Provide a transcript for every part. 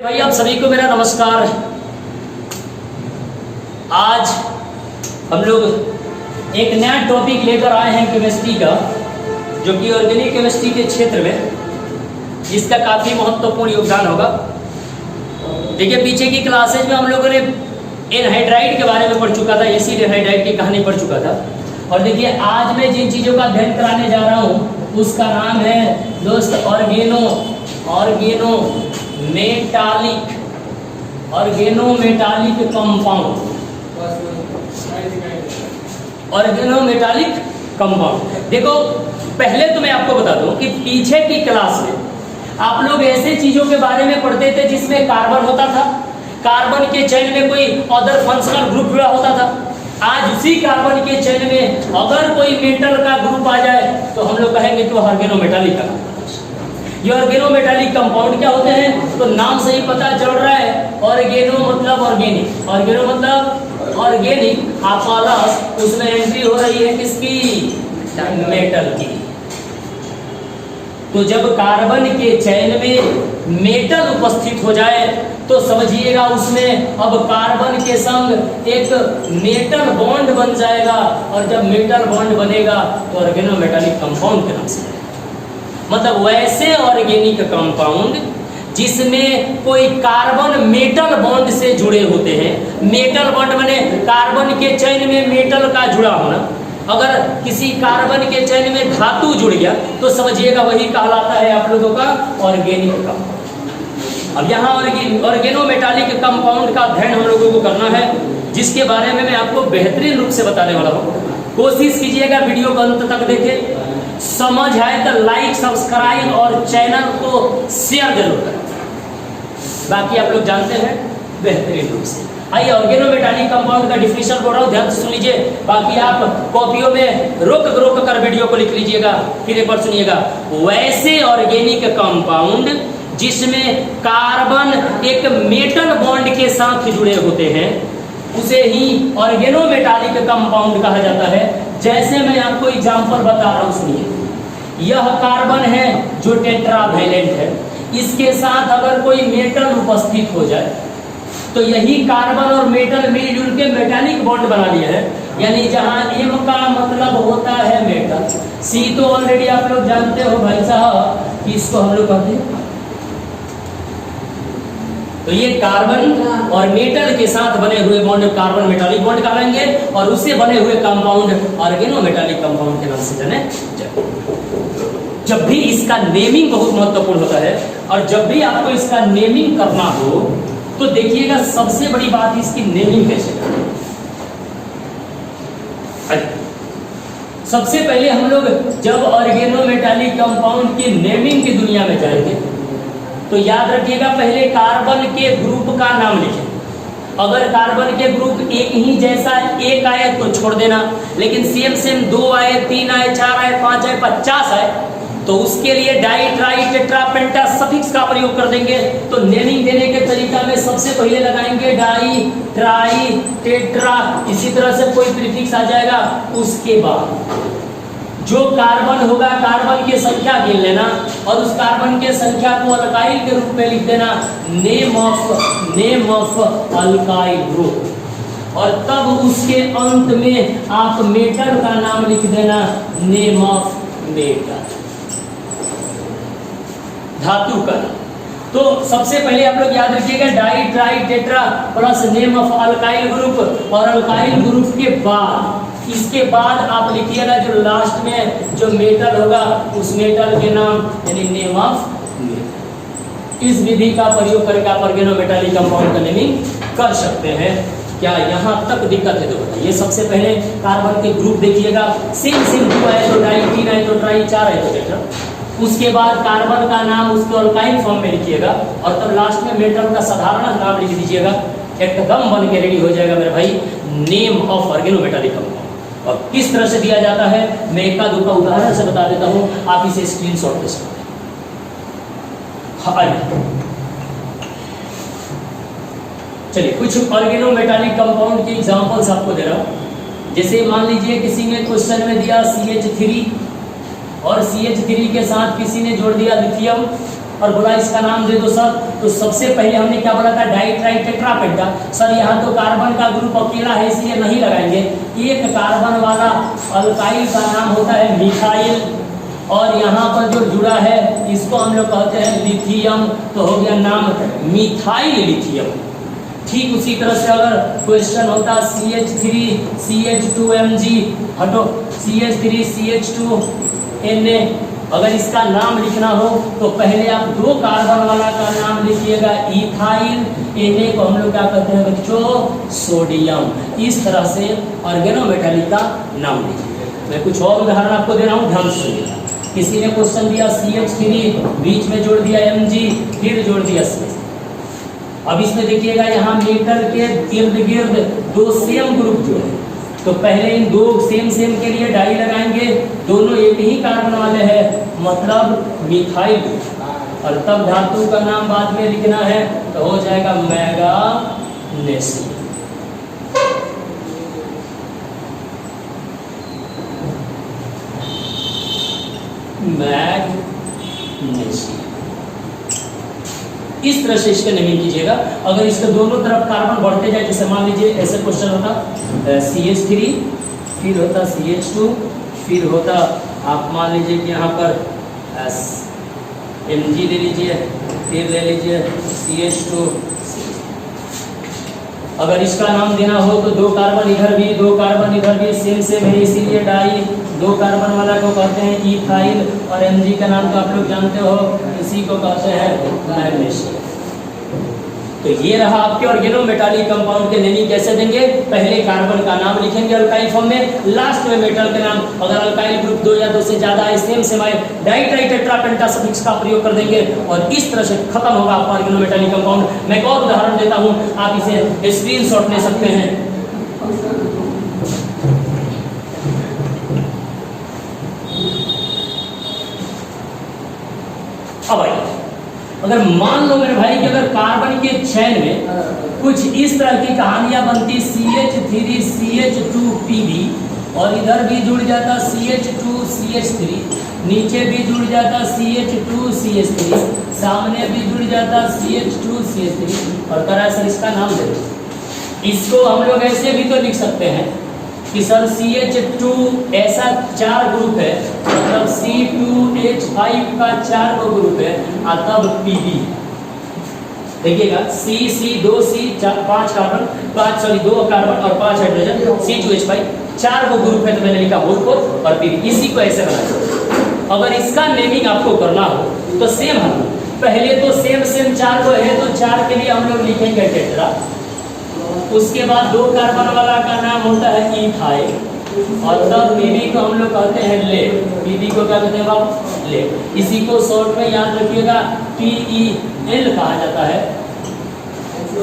भाई आप सभी को मेरा नमस्कार। आज हम लोग एक नया टॉपिक लेकर आए हैं केमिस्ट्री का, जो कि ऑर्गेनिक केमिस्ट्री के क्षेत्र में जिसका काफ़ी महत्वपूर्ण योगदान होगा। देखिए, पीछे की क्लासेज में हम लोगों ने एनहाइड्राइड के बारे में पढ़ चुका था, एसिड एनहाइड्राइड की कहानी पढ़ चुका था। और देखिए, आज मैं जिन चीज़ों का अध्ययन कराने जा रहा हूँ उसका नाम है दोस्त ऑर्गेनोमेटालिक कंपाउंड। देखो, पहले तो मैं आपको बता दूं कि पीछे की क्लास में आप लोग ऐसे चीजों के बारे में पढ़ते थे जिसमें कार्बन होता था, कार्बन के चेन में कोई अदर फंक्शनल ग्रुप जुड़ा होता था। आज उसी कार्बन के चेन में अगर कोई मेटल का ग्रुप आ जाए तो हम लोग कहेंगे कि वो ऑर्गेनोमेटालिक का। ये ऑर्गेनोमेटालिक कंपाउंड क्या होते हैं? तो नाम से ही पता चल रहा है, ऑर्गेनो मतलब ऑर्गेनिक, ऑर्गेनो मतलब ऑर्गेनिक। आप उसमें एंट्री हो रही है किसकी? मेटल की। तो जब कार्बन के चेन में मेटल उपस्थित हो जाए तो समझिएगा उसमें अब कार्बन के संग एक मेटल बॉन्ड बन जाएगा, और जब मेटल बॉन्ड बनेगा तो ऑर्गेनोमेटालिक कंपाउंड के नाम से, मतलब वैसे ऑर्गेनिक कंपाउंड जिसमें कोई कार्बन मेटल बॉन्ड से जुड़े होते हैं। मेटल बॉन्ड माने कार्बन के चेन में मेटल का जुड़ा होना। अगर किसी कार्बन के चेन में धातु जुड़ गया तो समझिएगा वही कहलाता है आप लोगों का ऑर्गेनिक कंपाउंड। अब यहाँ ऑर्गेनोमेटालिक कंपाउंड का अध्ययन हम लोगों को करना है, जिसके बारे में मैं आपको बेहतरीन रूप से बताने वाला हूँ। कोशिश कीजिएगा वीडियो को अंत तक देखें। समझ आए तो लाइक, सब्सक्राइब और चैनल को शेयर जरूर करें। बाकी आप लोग जानते हैं बेहतरीन रूप से। आइए, ऑर्गेनोमेटालिक कंपाउंड का डिफिनेशन बोल रहा हूँ, ध्यान से सुन लीजिए। बाकी आप कॉपियों में रोक कर वीडियो को लिख लीजिएगा, फिर एक बार सुनिएगा। वैसे ऑर्गेनिक कंपाउंड जिसमें कार्बन एक मेटल बॉन्ड के साथ जुड़े होते हैं उसे ही ऑर्गेनोमेटालिक कंपाउंड कहा जाता है। जैसे मैं आपको एग्जांपल बता रहा हूँ, सुनिए। यह कार्बन है जो टेट्रावैलेंट है, इसके साथ अगर कोई मेटल उपस्थित हो जाए तो यही कार्बन और मेटल मिलजुल के मेटालिक बॉन्ड बना लिया है। यानी जहां M का मतलब होता है मेटल, C तो ऑलरेडी आप लोग जानते हो भाई साहब कि इसको हम लोग कहते हैं। तो ये कार्बन और मेटल के साथ बने हुए बॉन्ड कार्बन मेटालिक बॉन्ड कहलाएंगे, और उससे बने हुए कंपाउंड ऑर्गेनोमेटालिक कंपाउंड के नाम से जाने जाए। जब भी इसका नेमिंग बहुत महत्वपूर्ण होता है, और जब भी आपको इसका नेमिंग करना हो तो देखिएगा सबसे बड़ी बात इसकी नेमिंग कैसे करें। सबसे पहले हम लोग जब ऑर्गेनोमेटालिक कंपाउंड की नेमिंग की दुनिया में जाएंगे तो याद रखिएगा, पहले कार्बन के ग्रुप का नाम लिखें। अगर कार्बन के ग्रुप एक ही जैसा एक आए तो छोड़ देना, लेकिन सेम 2 आए, 3 आए, 4 आए, 5 आए, 50 आए तो उसके लिए डाई, ट्राई, टेट्रा, पेंटा सफिक्स का प्रयोग कर देंगे। तो नेमिंग देने के तरीका में सबसे पहले लगाएंगे डाई, ट्राई, टेट्रा, इसी तरह से कोई प्रीफिक्स आ जाएगा। उसके बाद जो कार्बन होगा, कार्बन की संख्या गिन लेना और उस कार्बन के संख्या को अल्काइल के रूप में लिख देना, नेम ऑफ अल्काइल ग्रुप। और तब उसके अंत में आप मेटल का नाम लिख देना, नेम ऑफ मेटल, धातु का। तो सबसे पहले आप लोग याद रखिएगा di, tri, tetra plus name of alkyl group, और अल्काइल ग्रुप के बाद इसके बाद आप लिखिएगा जो लास्ट में जो मेटल होगा उस मेटल के नाम, यानी नेम ऑफ मेटल। इस विधि का प्रयोग करके आप ऑर्गेनोमेटालिक कंपाउंड का नेमिंग कर सकते हैं। क्या यहाँ तक दिक्कत है तो बताइए। सबसे पहले कार्बन के ग्रुप देखिएगा, सेम 2 आए तो डाई, 3 आए तो ट्राई, 4 आए तो टेट्रा। उसके बाद कार्बन का नाम उसको अल्काइल फॉर्म में लिखिएगा, और तब लास्ट में मेटल का साधारण नाम लिख दीजिएगा। एकदम बन के रेडी हो जाएगा मेरे भाई नेम ऑफ ऑर्गेनोमेटालिक कंपाउंड। और किस तरह से दिया जाता है मैं एक आध का उदाहरण से बता देता हूं, आप इसे स्क्रीनशॉट ले सकते हैं। चलिए, कुछ ऑर्गेनोमेटालिक कंपाउंड के एग्जांपल्स आपको दे रहा हूं। जैसे मान लीजिए किसी ने क्वेश्चन में दिया CH3 और CH3 के साथ किसी ने जोड़ दिया लिथियम, और बोला इसका नाम दे दो सर। तो सबसे पहले हमने क्या बोला था, डाइट्राइटेट्रापेंटा। सर यहाँ तो कार्बन का ग्रुप अकेला है इसलिए नहीं लगाएंगे। एक कार्बन वाला अल्काइल का नाम होता है मिथाइल, और यहाँ पर जो जुड़ा है इसको हम लोग कहते हैं लिथियम, तो हो गया नाम मिथाइल लिथियम। ठीक उसी तरह से अगर क्वेश्चन होता CH3 CH2Mg, हटो CH3 CH2Na, अगर इसका नाम लिखना हो तो पहले आप 2 कार्बन वाला का नाम लिखिएगा इथाइल, Na को हम लोग क्या कहते हैं बच्चों, सोडियम। इस तरह से ऑर्गेनोमेटालिक का नाम लिखिएगा। मैं कुछ और उदाहरण आपको दे रहा हूँ, ध्यान सुनिएगा। किसी ने क्वेश्चन दिया CH3, बीच में जोड़ दिया Mg, फिर जोड़ दिया CH। अब इसमें देखिएगा यहाँ मेटल के इर्द गिर्द 2 सेम ग्रुप जो है, तो पहले इन 2 सेम के लिए डाई लगाएंगे। दोनों एक ही कार्बन वाले हैं, मतलब मिथाइल, और तब धातु का नाम बाद में लिखना है तो हो जाएगा मैग्नीशियम। मैग्नीशियम इस तरह से इसके नेमिंग कीजिएगा। अगर इसके दोनों तरफ कार्बन बढ़ते जाए, जैसे मान लीजिए ऐसे क्वेश्चन होता CH3, फिर होता CH2, फिर होता आप मान लीजिए कि यहाँ पर Mg ले लीजिए, फिर ले लीजिए CH2। अगर इसका नाम देना हो तो 2 कार्बन इधर भी 2 कार्बन इधर भी सेम है, इसीलिए डाई। 2 कार्बन वाला को कहते हैं इथाइल, और Mg का नाम तो आप लोग जानते हो, इसी को कहते हैं मैग्नीशियम। तो ये रहा आपके ऑर्गेनोमेटालिक कंपाउंड के नेमिंग कैसे देंगे। पहले कार्बन का नाम लिखेंगे अल्काइल फॉर्म में, लास्ट में मेटल के नाम। अगर अल्काइल ग्रुप 2 या 2 से ज्यादा है, सेम आए, डाइट्राइटेट्रापेंटा सफिक्स का प्रयोग कर देंगे, और इस तरह से खत्म होगा आपका ऑर्गेनोमेटालिक कंपाउंड। मैं एक और उदाहरण देता हूँ, आप इसे स्क्रीनशॉट ले सकते हैं। अब आइए, अगर मान लो मेरे भाई कि अगर कार्बन के चेन में कुछ इस तरह की कहानियां बनती, CH3 CH2Pb, और इधर भी जुड़ जाता CH2 CH3, नीचे भी जुड़ जाता CH2 CH3, सामने भी जुड़ जाता CH2 CH3, और तरह से इसका नाम दे दो। इसको हम लोग ऐसे भी तो लिख सकते हैं कि सर CH2 ऐसा 4 ग्रुप है, मतलब C2H5 का 4 को ग्रुप है, और तब Pb देखिएगा C 2C 5 कार्बन 2 कार्बन और 5 हाइड्रोजन, C2H5 4 को ग्रुप है, तो मैंने लिखा बोल को और Pb। इसी को ऐसे बनाया। अगर इसका नेमिंग आपको करना हो तो सेम है, पहले तो सेम 4 को है, तो 4 के लिए हम लोग लिखेंगे टेट्रा। उसके बाद 2 कार्बन वाला का नाम होता है इथाइल, और तब Pb को हम लोग कहते हैं लेड। Pb को क्या कहते हैं बाप, लेड। इसी को शॉर्ट में याद रखिएगा TEL कहा जाता है,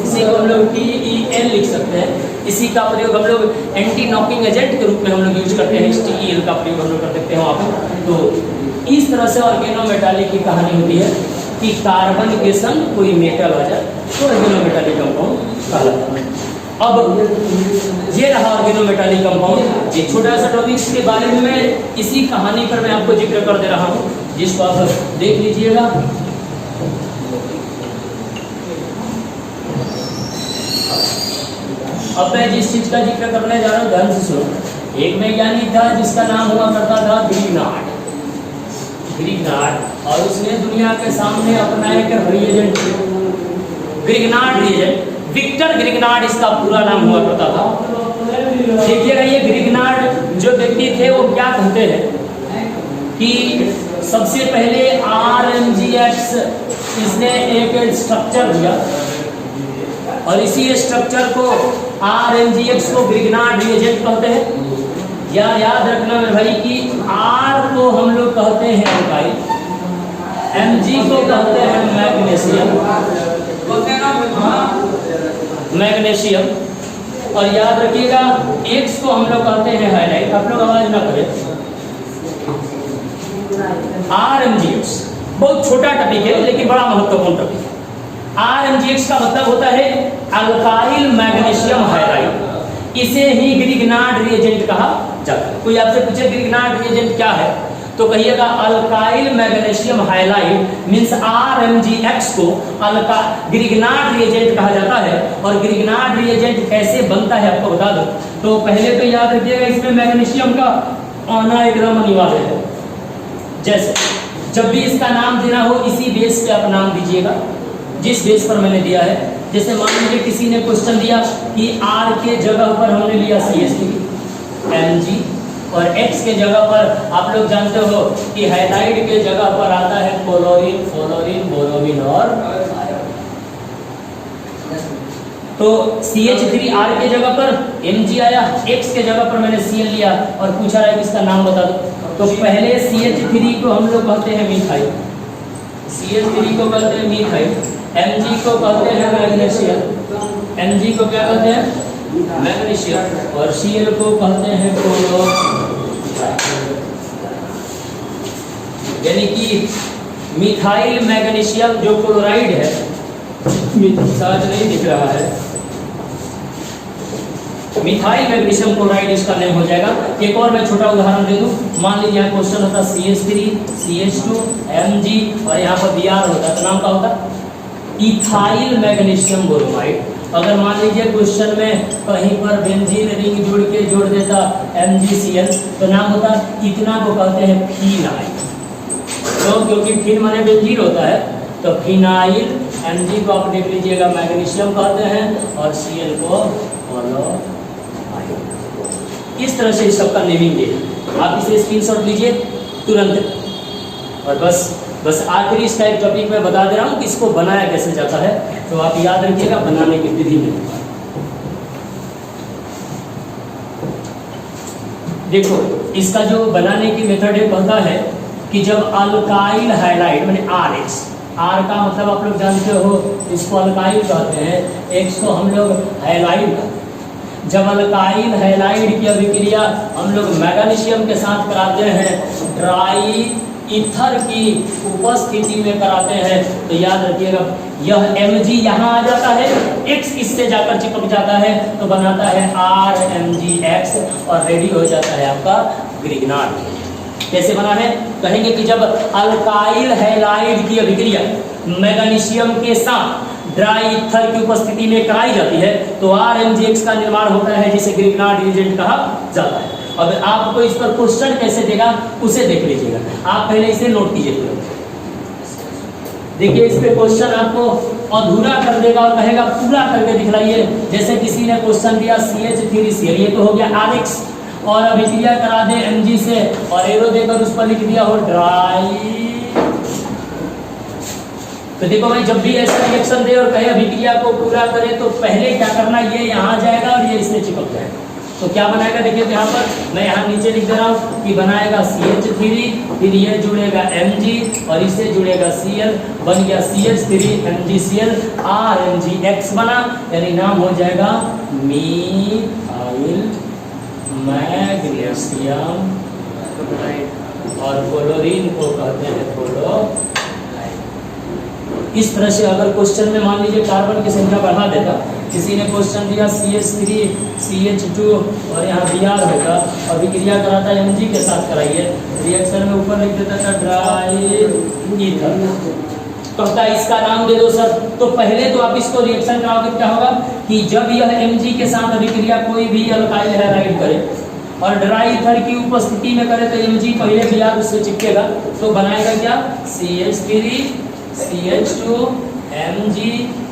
इसी को हम लोग TEL लिख सकते हैं। इसी का प्रयोग हम लोग एंटी नॉकिंग एजेंट के रूप में हम लोग यूज करते हैं, TEL का प्रयोग हम लोग कर सकते हैं वहाँ पर। तो इस तरह से ऑर्गेनोमेटालिक की कहानी होती है कि कार्बन के संग कोई मेटल आ जाए तो ऑर्गेनोमेटालिक कंपाउंड कहलाता है। अब ये रहा ऑर्गेनोमेटालिक कंपाउंड। एक छोटा सा टॉपिक के बारे में मैं इसी कहानी पर मैं आपको जिक्र कर दे रहा हूँ, जिसको आप देख लीजिएगा। अब मैं जिस चीज का जिक्र करने जा रहा हूँ ध्यान से सुनो। एक वैज्ञानिक था जिसका नाम हुआ करता था ग्रिग्नार्ड, और उसने दुनिया के सामने अपना एक reagent, Grignard reagent, Victor Grignard इसका पूरा नाम हुआ करता था। देखिएगा ये ग्रिग्नार्ड जो व्यक्ति थे वो क्या कहते हैं कि सबसे पहले RMGX इसने एक स्ट्रक्चर दिया, और इसी स्ट्रक्चर को RMGX को ग्रिग्नार्ड रिएजेंट कहते हैं। या याद रखना है भाई कि R को हम लोग कहते हैं अल्काइल, Mg को कहते हैं मैग्नीशियम, और याद रखिएगा X को हम लोग कहते हैं हाइलाइट। आप लोग आवाज ना करें। RMGX बहुत छोटा टॉपिक है लेकिन बड़ा महत्वपूर्ण टॉपिक है। RMGX का मतलब होता है अल्काइल मैग्नीशियम हाइलाइट। इसे ही ग्रिग्नार्ड रिएजेंट कहा जाता है। कोई आपसे पूछे ग्रिग्नार्ड रिएजेंट क्या है, तो कहिएगा alkyl magnesium halide means RMgX को ग्रिग्नार्ड रिएजेंट कहा जाता है। और ग्रिग्नार्ड रिएजेंट कैसे बनता है आपको बता दो। तो पहले तो याद रखिएगा इसमें मैग्नीशियम का आना एकदम अनिवार्य है। जैसे जब भी इसका नाम देना हो इसी बेस पे आप नाम दीजिएगा जिस बेस पर मैंने दिया है। जैसे मान लीजिए किसी ने क्वेश्चन दिया कि R के जगह पर हमने लिया CH3 Mg और X के जगह पर आप लोग जानते हो कि हाइलाइड के जगह पर आता है क्लोरीन, फ्लोरीन, बोरोमीन और आयरन। तो CH3 R के जगह पर Mg आया, X के जगह पर मैंने Cl लिया और पूछा रहा है कि इसका नाम बता दो। तो पहले CH3 को हम लोग कहते हैं मिथाइल, CH3 को कहते हैं मिथाइल, Mg को कहते हैं मैग्नीशियम, Mg को क्या कहते हैं मैग्नीशियम और Cl को कहते हैं क्लोराइड। यानी कि मिथाइल मैग्नीशियम जो क्लोराइड है, शायद नहीं दिख रहा है, मिथाइल मैग्नीशियम क्लोराइड इसका नेम हो जाएगा। एक और मैं छोटा उदाहरण दे दूं। मान लीजिए यहाँ क्वेश्चन होता CH3 CH2 Mg और यहाँ पर Br होता तो नाम क्या होता इथाइल मैग्नीशियम ब्रोमाइड। अगर मान लीजिए क्वेश्चन में कहीं पर बेंजीन रिंग जोड़ देता MgCl तो नाम होता इतना को कहते हैं फिनाइल। तो क्योंकि फिन माने बेंजीन होता है तो फिनाइल, Mg को आप देख लीजिएगा मैग्नीशियम कहते हैं और Cl को क्लोराइड। इस तरह से इस सबका नेमिंग है। आप इसे स्क्रीनशॉट लीजिए तुरंत। और बस आखिरी इस टाइप टॉपिक में बता दे रहा हूँ कि इसको बनाया कैसे जाता है, तो आप याद रखिएगा बनाने की विधि में। देखो इसका जो बनाने की मेथड है कहता है कि जब अल्काइल हाइलाइड माने RH, R का मतलब आप लोग जानते हो इसको अल्काइल कहते हैं, X को हम लोग हाइलाइड कहते हैं। जब अल्काइल हाइलाइड की अभिक्रिया हम लोग मैग्नीशियम के साथ कराते हैं, ड्राई ईथर की उपस्थिति में कराते हैं, तो याद रखिएगा यह Mg यहाँ आ जाता है, X इससे जाकर चिपक जाता है तो बनाता है RMgX और रेडी हो जाता है आपका ग्रिग्नार्ड। कैसे बना है कहेंगे कि जब अल्काइल हैलाइड की अभिक्रिया मैग्नीशियम के साथ ड्राई ईथर की उपस्थिति में कराई जाती है तो RMgX का निर्माण होता है जिसे ग्रिग्नार्ड रिएजेंट कहा जाता है। अब आपको इस पर क्वेश्चन कैसे देगा उसे देख लीजिएगा। आप पहले इसे नोट कीजिए। देखिए इस पे क्वेश्चन आपको अधूरा कर देगा और कहेगा पूरा करके दिखलाइए। जैसे किसी ने क्वेश्चन दिया CH3Cl, ये तो हो गया RX और अभिक्रिया करा दे Mg से और एरो देकर उस पर लिख दिया हो ड्राई। तो देखो भाई जब भी ऐसा रिएक्शन दे और कहे अभिक्रिया को पूरा करे तो पहले क्या करना, ये यहाँ जाएगा और ये इसमें चिपक जाएगा। तो क्या बनाएगा देखिए यहाँ पर मैं यहाँ नीचे लिख दे रहा हूँ कि बनाएगा CH3, फिर ये जुड़ेगा Mg और इससे जुड़ेगा Cl, बन गया CH3 MgCl RMgX बना, यानी नाम हो जाएगा मिथाइल मैग्नीशियम और क्लोरीन को कहते हैं क्लोराइड। इस तरह से अगर क्वेश्चन में मान लीजिए कार्बन की संख्या बढ़ा देता, किसी ने क्वेश्चन दिया CH3 CH2 और यहाँ Br होता, अभिक्रिया कराता Mg के साथ कराइए, रिएक्शन में ऊपर लिख देता था ड्राई ईथर, कहता इसका नाम दे दो सर। तो पहले तो आप इसको रिएक्शन कराओगे क्या होगा कि जब यह Mg के साथ अभिक्रिया कोई भी अल्काइल हैलाइड करे और ड्राई ईथर की उपस्थिति में करे तो Mg पहले Br उससे चिपकेगा तो बनाएगा क्या CH3 CH2 Mg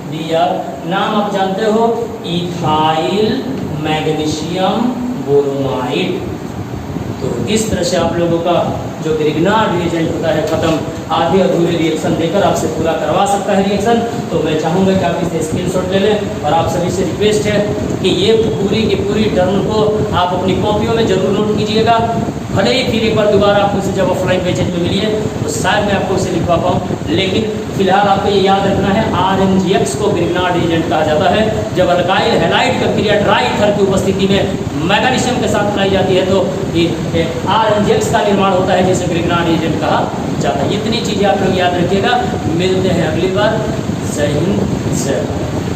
Br, नाम आप जानते हो इथाइल मैग्नीशियम ब्रोमाइड। तो इस तरह से आप लोगों का जो ग्रिग्नार्ड रिएजेंट होता है खत्म। आधे अधूरे रिएक्शन देकर आपसे पूरा करवा सकता है रिएक्शन। तो मैं चाहूँगा कि आप इसे स्क्रीनशॉट ले लें और आप सभी से रिक्वेस्ट है कि ये पूरी की पूरी टर्म को आप अपनी कॉपियों में जरूर नोट कीजिएगा। भले ही फिर एक बार दोबारा आपको इसे जब ऑफलाइन पेजेज में मिलिए तो शायद मैं आपको इसे लिखवा पाऊँ, लेकिन फिलहाल आपको ये याद रखना है RMgX को ग्रिग्नार्ड रिएजेंट कहा जाता है। जब अल्काइल हैलाइड का क्रिया ड्राई ईथर की उपस्थिति में मैग्नीशियम के साथ कराई जाती है तो RMgX का निर्माण होता है जिसे ग्रिग्नार्ड रिएजेंट कहा जाता है। इतनी चीज़ें आप लोग याद रखिएगा। मिलते हैं अगली बार। जय हिंद जय भारत।